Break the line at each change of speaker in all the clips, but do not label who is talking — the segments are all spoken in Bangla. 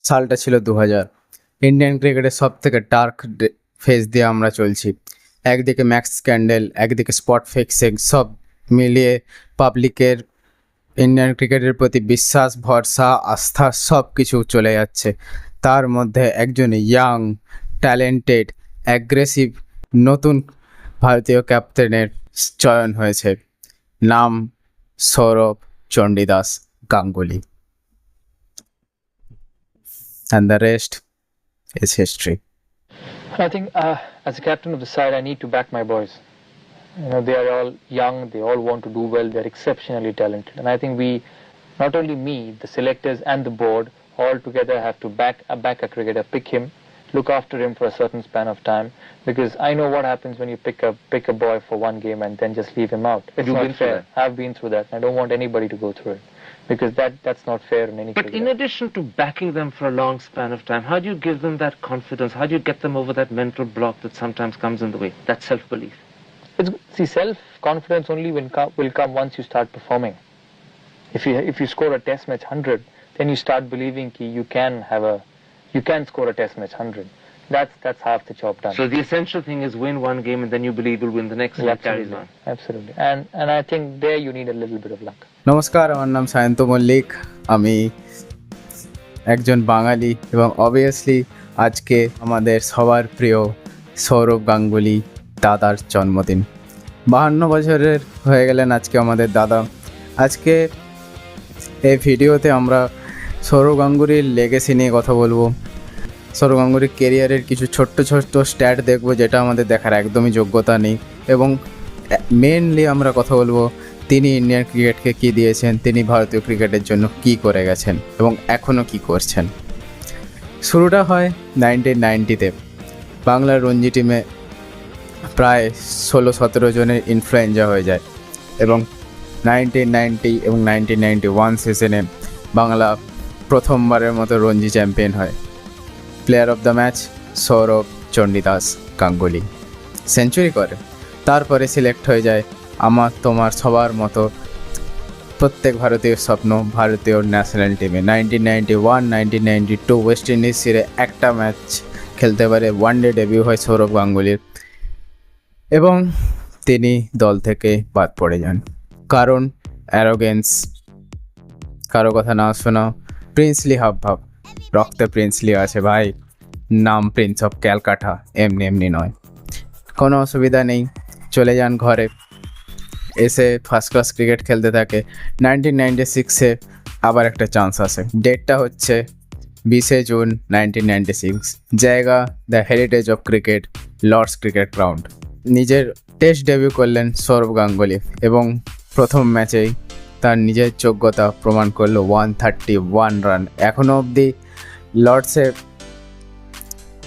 সালটা ছিল 2000। ইন্ডিয়ান ক্রিকেটের সব থেকে ডার্ক ফেজ দিয়ে আমরা চলছি। একদিকে ম্যাক্স স্ক্যান্ডেল, একদিকে স্পট ফিক্সিং, সব মিলিয়ে পাবলিকের ইন্ডিয়ান ক্রিকেটের প্রতি বিশ্বাস, ভরসা, আস্থা সব কিছু চলে যাচ্ছে। তার মধ্যে একজন ইয়াং, ট্যালেন্টেড, অ্যাগ্রেসিভ নতুন ভারতীয় ক্যাপ্টেনের চয়ন হয়েছে। নাম Sourav Chandidas Ganguly. And the rest is history.
I think as a captain of the side, I need to back my boys. They are all young, they all want to do well, they're exceptionally talented. And I think we, not only me, the selectors and the board, all together have to back a cricketer, pick him, look after him for a certain span of time. Because I know what happens when you pick a boy for one game and then just leave him out. It's
You've
not
been through
fair. I've been through that. I don't want anybody to go through it. Because that's not fair in any
But
cricketer.
in addition to backing them for a long span of time, how do you give them that confidence? How do you get them over that mental block that sometimes comes in the way, that self-belief?
See, self-confidence only will come once you start performing. If you score a test match 100, then you start believing you can score a test match 100. That's half the job done.
So the essential thing is win one game and then you believe you'll win the next and it carries on.
Absolutely. And I think there you need a little bit of luck.
নমস্কার, আমার নাম সায়ন্ত মল্লিক। আমি একজন বাঙালি এবং অবভিয়াসলি আজকে আমাদের সবার প্রিয় সৌরভ গাঙ্গুলি দাদার জন্মদিন। 52 বছরের হয়ে গেলেন আজকে আমাদের দাদা। আজকে এই ভিডিওতে আমরা সৌরভ গাঙ্গুলির লেগেসি নিয়ে কথা বলবো। সৌরভ গাঙ্গুলির কেরিয়ারের কিছু ছোট্ট ছোট্ট স্ট্যাট দেখবো যেটা আমাদের দেখার একদমই যোগ্যতা নেই, এবং মেনলি আমরা কথা বলবো তিনি ইন্ডিয়ান ক্রিকেটকে কী দিয়েছেন, তিনি ভারতীয় ক্রিকেটের জন্য কি করে গেছেন এবং এখনও কি করছেন। শুরুটা হয় 1990-তে। বাংলার রঞ্জি টিমে প্রায় 16-17 জনের ইনফ্লুয়েঞ্জা হয়ে যায়, এবং 1990 এবং 1991 সিজনে বাংলা প্রথমবারের মতো রঞ্জি চ্যাম্পিয়ন হয়। Player of the match Sourav Chandidas Ganguly century করে। তারপরে সিলেক্ট হয়ে যায় আমার তোমার সবার মতো প্রত্যেক ভারতীয় স্বপ্ন ভারতীয় ন্যাশনাল টিমে। 1991, 1992 ওয়েস্ট ইন্ডিজ সিরিজে একটা ম্যাচ খেলতে পারে, ওয়ানডে ডেবিউ হয় সৌরভ গাঙ্গুলির, এবং তিনি দল থেকে বাদ পড়ে যান। কারণ অ্যারোগেন্স, কারো কথা না শোনা, প্রিন্সলি হাবভাব। রক্তে প্রিন্সলি আছে ভাই, নাম প্রিন্স অফ ক্যালকাটা, এমনি এমনি নয়। কোনো অসুবিধা নেই, চলে যান ঘরে। এসে ফার্স্ট ক্লাস ক্রিকেট খেলতে থাকে। 1996-এ আবার একটা চান্স আসে। ডেটটা হচ্ছে 20 জুন 1996। জায়গা the heritage of cricket, Lords cricket ground. নিজের টেস্ট ডেবিউ করলেন সৌরভ গাঙ্গুলি, এবং প্রথম ম্যাচেই তার নিজের যোগ্যতা প্রমাণ করলো। 131 রান। এখনও অবধি লর্ডসে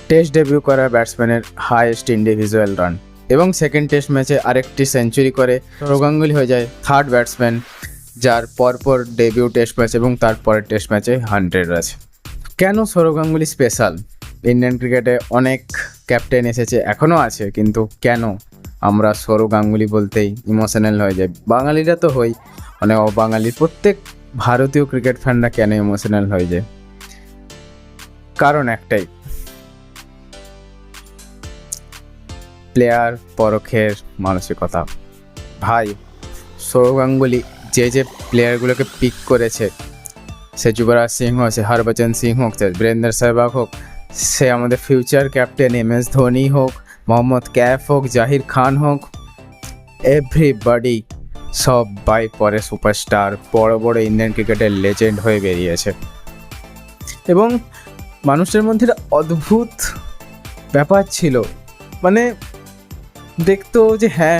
টেস্ট ডেবিউ করা ব্যাটসম্যানের হাইয়েস্ট ইন্ডিভিজুয়াল রান, এবং সেকেন্ড টেস্ট ম্যাচে আরেকটি সেঞ্চুরি করে সৌরভ গাঙ্গুলি হয়ে যায় থার্ড ব্যাটসম্যান যার পরপর ডেবিউ টেস্ট ম্যাচ এবং তারপরের টেস্ট ম্যাচে 100 আছে। কেন সৌরভ গাঙ্গুলি স্পেশাল? ইন্ডিয়ান ক্রিকেটে অনেক ক্যাপ্টেন এসেছে, এখনও আছে, কিন্তু কেন আমরা সৌরভ গাঙ্গুলি বলতেই ইমোশনাল হয়ে যাই? বাঙালিরা তো হই, অনেক অবাঙালি, প্রত্যেক ভারতীয় ক্রিকেট ফ্যানরা কেন ইমোশনাল হয়ে যায়? কারণ একটাই, প্লেয়ার পরখের মানসিকতা। ভাই, সৌরভ গাঙ্গুলি যে প্লেয়ারগুলোকে পিক করেছে, সে যুবরাজ সিং হোক, সে হরভজন সিং হোক, সে বীরেন্দ্র সেহবাগ হোক, সে আমাদের ফিউচার ক্যাপ্টেন MS ধোনি হোক, মোহাম্মদ ক্যাফ হোক, জাহির খান হোক, এভরিবডি সবাই পরে সুপারস্টার, বড় বড় ইন্ডিয়ান ক্রিকেটের লেজেন্ড হয়ে বেরিয়েছে। এবং মানুষের মধ্যে অদ্ভুত ব্যাপার ছিল, মানে দেখতো যে হ্যাঁ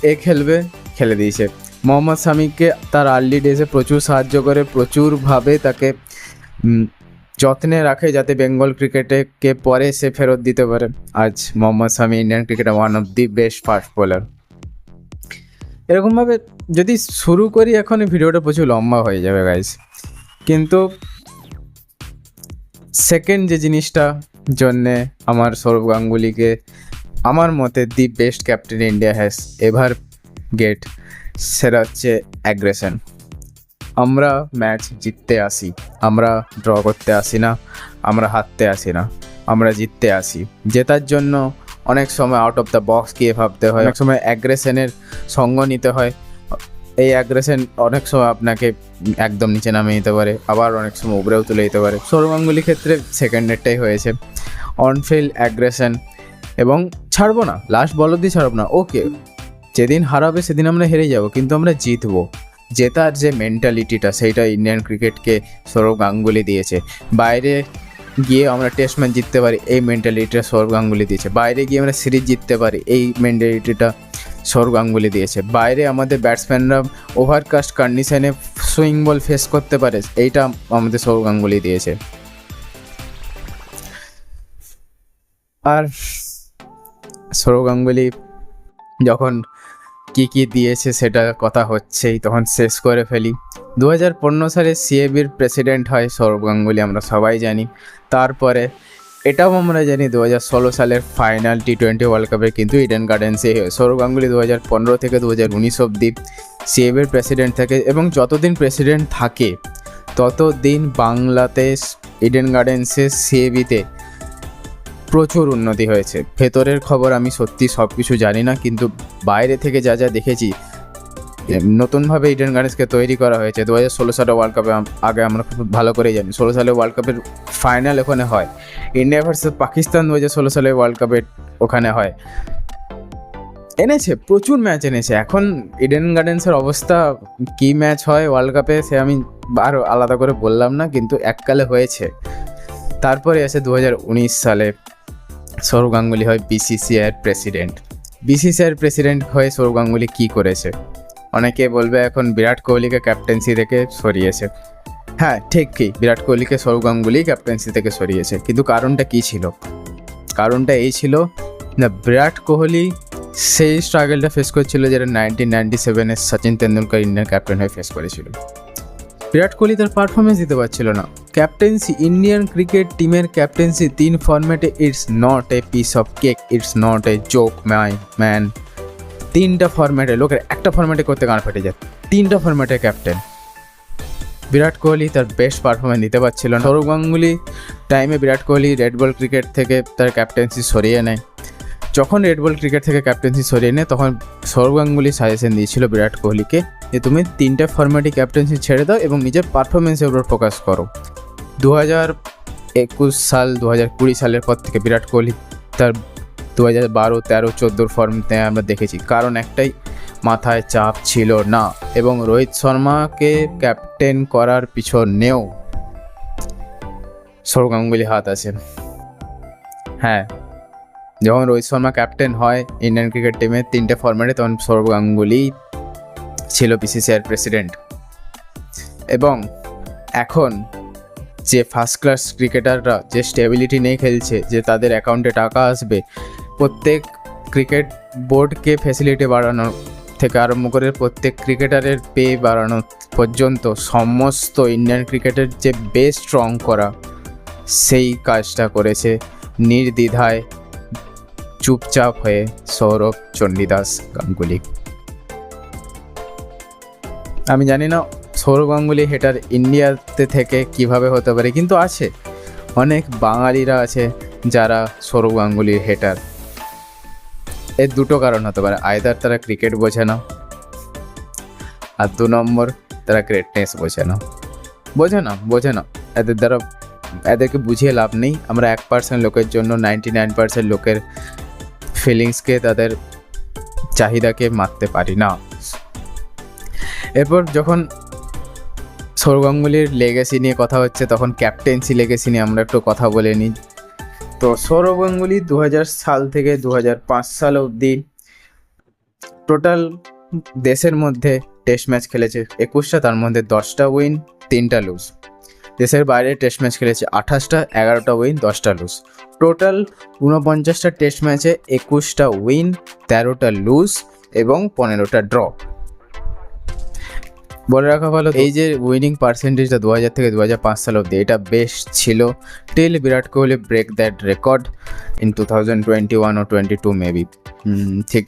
এ খেলবে, খেলে দিয়েছে। মোহাম্মদ শামিকে তার আর্লি ডেজে প্রচুর সাহায্য করে, প্রচুরভাবে তাকে যত্নে রাখে যাতে বেঙ্গল ক্রিকেটকে পরে সে ফেরত দিতে পারে। আজ মোহাম্মদ শামি ইন্ডিয়ান ক্রিকেটে one of the best fast bowler. এরকমভাবে যদি শুরু করি এখন ভিডিওটা প্রচুর লম্বা হয়ে যাবে গাইস, কিন্তু সেকেন্ড যে জিনিসটা জন্যে আমার সৌরভ গাঙ্গুলিকে আমার মতে the best captain India has ever gate, সেটা হচ্ছে অ্যাগ্রেশন। আমরা ম্যাচ জিততে আসি, আমরা ড্র করতে আসি না, আমরা হারতে আসি না, আমরা জিততে আসি। জেতার জন্য অনেক সময় আউট অফ দ্য বক্স গিয়ে ভাবতে হয়, অনেক সময় অ্যাগ্রেশনের সঙ্গ নিতে হয়। এই অ্যাগ্রেশন অনেক সময় আপনাকে একদম নিচে নামিয়ে দিতে পারে, আবার অনেক সময় উপরেও তুলে দিতে পারে। সৌরভ গাঙ্গুলির ক্ষেত্রে সেকেন্ডেরটাই হয়েছে, অনফিল্ড অ্যাগ্রেশন, এবং ছাড়বো না, লাস্ট বল অবধি ছাড়বো না। ওকে, যেদিন হারাবে সেদিন আমরা হেরে যাব, কিন্তু আমরা জিতবো। জেতার যে মেন্টালিটিটা, সেইটা ইন্ডিয়ান ক্রিকেটকে সৌরভ গাঙ্গুলি দিয়েছে। বাইরে গিয়ে আমরা টেস্ট ম্যাচ জিততে পারি, এই মেন্টালিটিটা সৌরভ গাঙ্গুলি দিয়েছে। বাইরে গিয়ে আমরা সিরিজ জিততে পারি, এই মেন্টালিটিটা সৌরভ গাঙ্গুলি দিয়েছে। বাইরে আমাদের ব্যাটসম্যানরা ওভারকাস্ট কন্ডিশনে সুইং বল ফেস করতে পারে, এইটা আমাদের সৌরভ গাঙ্গুলি দিয়েছে। আর সৌরভ গাঙ্গুলি যখন কি দিয়েছে সেটা কথা হচ্ছেই, তখন শেষ করে ফেলি। 2015 সালে সিএবির প্রেসিডেন্ট হয় সৌরভ গাঙ্গুলি, আমরা সবাই জানি। তারপরে এটাও আমরা জানি 2016 সালের ফাইনাল T20 ওয়ার্ল্ড কাপের কিন্তু ইডেন গার্ডেন্সে হয়। সৌরভ গাঙ্গুলি 2015 থেকে 2019 অবধি সিএবির প্রেসিডেন্ট থাকে, এবং যতদিন প্রেসিডেন্ট থাকে ততদিন বাংলাদেশ ইডেন গার্ডেন্সে সিএবিতে প্রচুর উন্নতি হয়েছে। ভেতরের খবর আমি সত্যি সব কিছু জানি না, কিন্তু বাইরে থেকে যা যা দেখেছি, নতুনভাবে ইডেন গার্ডেন্সকে তৈরি করা হয়েছে। 2016 সালে ওয়ার্ল্ড কাপে আগে আমরা খুব ভালো করেই জানি, 16 সালে ওয়ার্ল্ড কাপের ফাইনাল ওখানে হয়। ইন্ডিয়া ভার্সেস পাকিস্তান 2016 সালে ওয়ার্ল্ড কাপে ওখানে হয়। এনেছে, প্রচুর ম্যাচ এনেছে। এখন ইডেন গার্ডেন্সের অবস্থা কি ম্যাচ হয় ওয়ার্ল্ড কাপে সে আমি আরও আলাদা করে বললাম না, কিন্তু এককালে হয়েছে। তারপরে আসে 2019 সালে সৌরভ গাঙ্গুলি হয় বিসিসিআইয়ের প্রেসিডেন্ট। বিসিসিআইয়ের প্রেসিডেন্ট হয়ে সৌরভ গাঙ্গুলি কী করেছে? অনেকে বলবে এখন বিরাট কোহলিকে ক্যাপ্টেন্সি থেকে সরিয়েছে। হ্যাঁ, ঠিক কি, বিরাট কোহলিকে সৌরভ গাঙ্গুলি ক্যাপ্টেন্সি থেকে সরিয়েছে, কিন্তু কারণটা কী ছিল? কারণটা এই ছিল না, বিরাট কোহলি সেই স্ট্রাগলটা ফেস করছিল যেটা 1997-এর সচিন তেন্ডুলকর ইন্ডিয়ান ক্যাপ্টেন হয়ে ফেস করেছিল। বিরাট কোহলি তার পারফরমেন্স দিতে পারছিল না। ক্যাপ্টেন্সি, ইন্ডিয়ান ক্রিকেট টিমের ক্যাপ্টেন্সি 3 ফরম্যাটে, it's not a piece of cake, it's not a joke man. 3টা ফরম্যাটে, লোকের একটা ফরম্যাটে করতে গান ফেটে যায়। 3টা ফরম্যাটে ক্যাপ্টেন। বিরাট কোহলি তার বেস্ট পারফরমেন্স দিতে পারছিল না। সৌরভ গাঙ্গুলি টাইমে Virat Kohli red ball cricket থেকে তার ক্যাপ্টেন্সি সরিয়ে নেয়। যখন রেড বল ক্রিকেট থেকে ক্যাপ্টেন্সি সরিয়ে নেয়, তখন সৌরভ গাঙ্গুলি সাজেশন দিয়েছিল বিরাট কোহলিকে যে তুমি 3টা ফরম্যাটে ক্যাপ্টেন্সি ছেড়ে দাও এবং নিজের পারফরমেন্সের উপর ফোকাস করো। 2021 সাল 2020 সালের পর থেকে বিরাট কোহলি তার 2012, 13, 14 ফর্মতে আমরা দেখেছি। কারণ একটাই, মাথায় চাপ ছিল না, এবং রোহিত শর্মাকে ক্যাপ্টেন করার পিছনেও সৌরভ গাঙ্গুলি হাত আছে। হ্যাঁ, যখন রোহিত শর্মা ক্যাপ্টেন হয় ইন্ডিয়ান ক্রিকেট টিমের 3টে ফরম্যাটে, তখন সৌরভ গাঙ্গুলি ছিল বিসিসিআইয়ের প্রেসিডেন্ট। এবং এখন যে ফার্স্ট ক্লাস ক্রিকেটাররা যে স্টেবিলিটি নিয়ে খেলছে, যে তাদের অ্যাকাউন্টে টাকা আসবে, প্রত্যেক ক্রিকেট বোর্ডকে ফ্যাসিলিটি বাড়ানো থেকে আরম্ভ করে প্রত্যেক ক্রিকেটারের পে বাড়ানো পর্যন্ত সমস্ত ইন্ডিয়ান ক্রিকেটের যে বেস স্ট্রং করা, সেই কাজটা করেছে নির্দ্বিধায়, চুপচাপ হয়ে সৌরভ চণ্ডীদাস গাঙ্গুলি। আমি জানি না সৌরভ গাঙ্গুলি হেটার ইন্ডিয়াতে থেকে কিভাবে হতে পারে, কিন্তু আছে অনেক বাঙালিরা আছে যারা সৌরভ গাঙ্গুলির হেটার। এর 2টো কারণ হতে পারে, আইদার তারা ক্রিকেট বোঝে না, আর 2 নম্বর তারা গ্রেটনেস বোঝে না। এদের দ্বারা এদেরকে বুঝিয়ে লাভ নেই। আমরা 1% লোকের জন্য 99% লোকের ফিলিংসকে, তাদের চাহিদাকে মারতে পারি না। এরপর যখন সৌরভ গাঙ্গুলির লেগেসি নিয়ে কথা হচ্ছে, তখন ক্যাপ্টেন্সি লেগেসি নিয়ে আমরা একটু কথা বলে নিই। তো সৌরভ গাঙ্গুলি 2000 সাল থেকে 2005 সাল অবধি টোটাল দেশের মধ্যে টেস্ট ম্যাচ খেলেছে 21টা, তার মধ্যে 10টা উইন 3টা লুজ। দেশের বাইরে টেস্ট ম্যাচ খেলেছে 28টা, 11টা উইন 10টা লুজ। টোটাল 49টা টেস্ট ম্যাচে 21টা উইন, 13টা লুজ এবং 15টা ড্র। বলে রাখা ভালো, এই যে উইনিং পার্সেন্টেজটা 2000 থেকে 2005 সাল অবধি, এটা বেস্ট ছিল till Virat Kohli break that record in 2021 or 22 maybe, ঠিক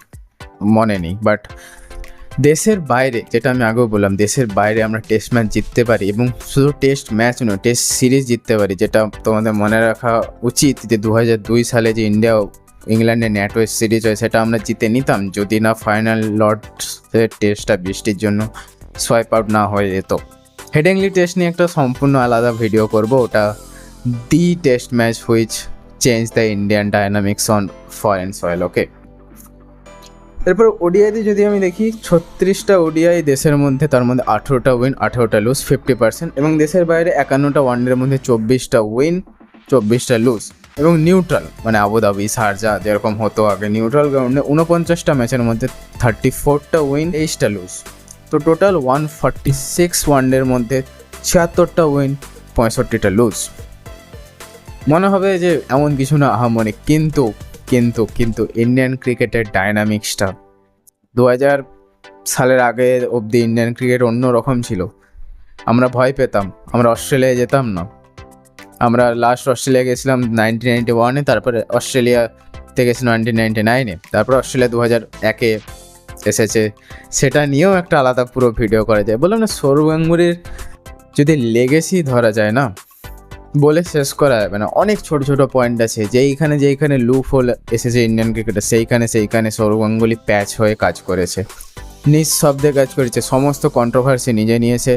মনে নেই। বাট দেশের বাইরে, যেটা আমি আগেও বললাম, দেশের বাইরে আমরা টেস্ট ম্যাচ জিততে পারি, এবং শুধু টেস্ট ম্যাচ নয়, টেস্ট সিরিজ জিততে পারি। যেটা তোমাদের মনে রাখা উচিত যে 2002 সালে যে ইন্ডিয়া ইংল্যান্ডের ন্যাটো সিরিজ হয়, সেটা আমরা জিতে নিতাম যদি না ফাইনাল লর্ডসের টেস্টটা বৃষ্টির জন্য সোয়াইপ আউট না হয়ে যেত। হেডিংলি টেস্ট নিয়ে একটা সম্পূর্ণ আলাদা ভিডিও করব, ওটা the test match which change the Indian dynamics on foreign soil. Okay, এরপর ওডিআইতে যদি আমি দেখি, 36টা ওডিআই দেশের মধ্যে, তার মধ্যে 18টা উইন 18টা লুজ 50%, এবং দেশের বাইরে 51টা ওয়ানডের মধ্যে 24টা উইন 24টা লুজ, এবং নিউট্রাল মানে আবুধাবি, শারজা যেরকম হতো আগে, নিউট্রাল গ্রাউন্ডে 49টা ম্যাচের মধ্যে 34টা উইন 23টা লুজ। তো টোটাল 146 ওয়ানডের মধ্যে 76টা উইন 65টা লুজ। মনে হবে যে এমন কিছু না আহামরি, কিন্তু কিন্তু কিন্তু ইন্ডিয়ান ক্রিকেটের ডায়নামিক্সটা 2000 সালের আগে অবধি ইন্ডিয়ান ক্রিকেট অন্য রকম ছিল। আমরা ভয় পেতাম, আমরা অস্ট্রেলিয়ায় যেতাম না। আমরা লাস্ট অস্ট্রেলিয়া গেছিলাম 1991-এ, তারপরে অস্ট্রেলিয়াতে গেছিলাম 1999-এ, তারপরে অস্ট্রেলিয়া 2001-এ এসেছে। সেটা নিয়েও একটা আলাদা পুরো ভিডিও করা যায়। বললাম না, সৌরভ গাঙ্গুলির যদি লেগেসি ধরা যায় না, বলে শেষ করা যাবে না। অনেক ছোট ছোট পয়েন্ট আছে, যেইখানে লুপ হোল এসেছে ইন্ডিয়ান ক্রিকেটে, সেইখানে সৌরভ গাঙ্গুলি প্যাচ হয়ে কাজ করেছে, নিঃশব্দে কাজ করেছে। সমস্ত কন্ট্রোভার্সি নিজে নিয়েছে,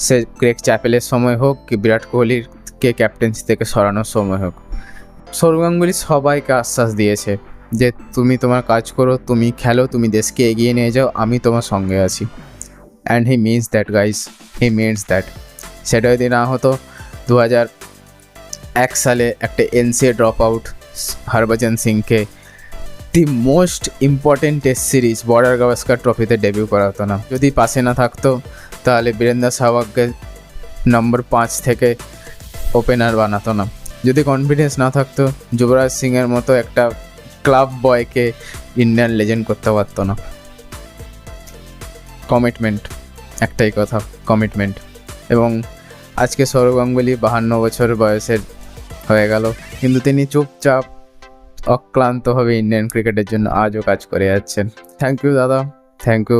সে ক্রেগ চ্যাপেলের সময় হোক কি বিরাট কোহলিকে ক্যাপ্টেন্সি থেকে সরানোর সময় হোক। সৌরভ গাঙ্গুলি সবাইকে আশ্বাস দিয়েছে যে তুমি তোমার কাজ করো, তুমি খেলো, তুমি দেশকে এগিয়ে নিয়ে যাও, আমি তোমার সঙ্গে আছি। And he means that guys, he means that. সেটা যদি না হতো, 2001 সালে একটা এনসিএ ড্রপ আউট হরভজন সিংকে the most important test series border Gavaskar ট্রফিতে ডেবিউ করা হতো না। যদি পাশে না থাকতো, তাহলে বীরেন্দ্র সেহবাগকে নম্বর 5 থেকে ওপেনার বানাতো না। যদি কনফিডেন্স না থাকতো, যুবরাজ সিংয়ের মতো একটা ক্লাব বয়কে ইন্ডিয়ান লেজেন্ড করতে পারতো না। কমিটমেন্ট, একটাই কথা, কমিটমেন্ট। এবং আজকে সৌরভ গাঙ্গুলি 52 বছর বয়সের হয়ে গেল, কিন্তু তিনি চুপচাপ অক্লান্তভাবে ইন্ডিয়ান ক্রিকেটের জন্য আজও কাজ করে যাচ্ছেন। থ্যাংক ইউ দাদা, থ্যাংক ইউ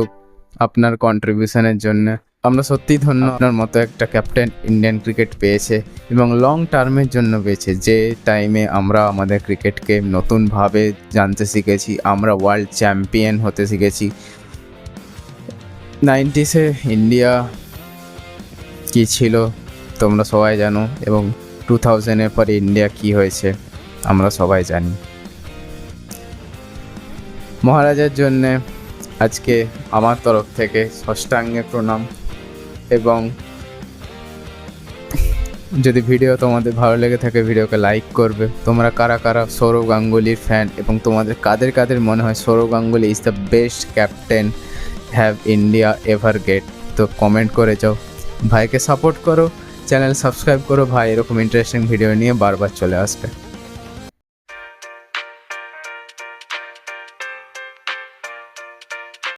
আপনার কন্ট্রিবিউশনের জন্য। আমরা সত্যিই ধন্য, আপনার মতো একটা ক্যাপ্টেন ইন্ডিয়ান ক্রিকেট পেয়েছে, এবং লং টার্মের জন্য পেয়েছে। যে টাইমে আমরা আমাদের ক্রিকেটকে নতুনভাবে জানতে শিখেছি, আমরা ওয়ার্ল্ড চ্যাম্পিয়ন হতে শিখেছি। 90s-এ ইন্ডিয়া কী ছিল তোমরা সবাই জানো, এবং 2000-এর পরে ইন্ডিয়া কী হয়েছে আমরা সবাই জানি। মহারাজার জন্যে আজকে আমার তরফ থেকে ষষ্ঠাঙ্গে প্রণাম। এবং যদি ভিডিও তোমাদের ভালো লেগে থাকে, ভিডিওকে লাইক করবে। তোমরা কারা কারা সৌরভ গাঙ্গুলির ফ্যান, এবং তোমাদের কাদের মনে হয় Sourav Ganguly is the best captain have India ever gate, তো কমেন্ট করে যাও। ভাইকে সাপোর্ট করো, চ্যানেল সাবস্ক্রাইব করো, ভাই এরকম ইন্টারেস্টিং ভিডিও নিয়ে বারবার চলে আসবে।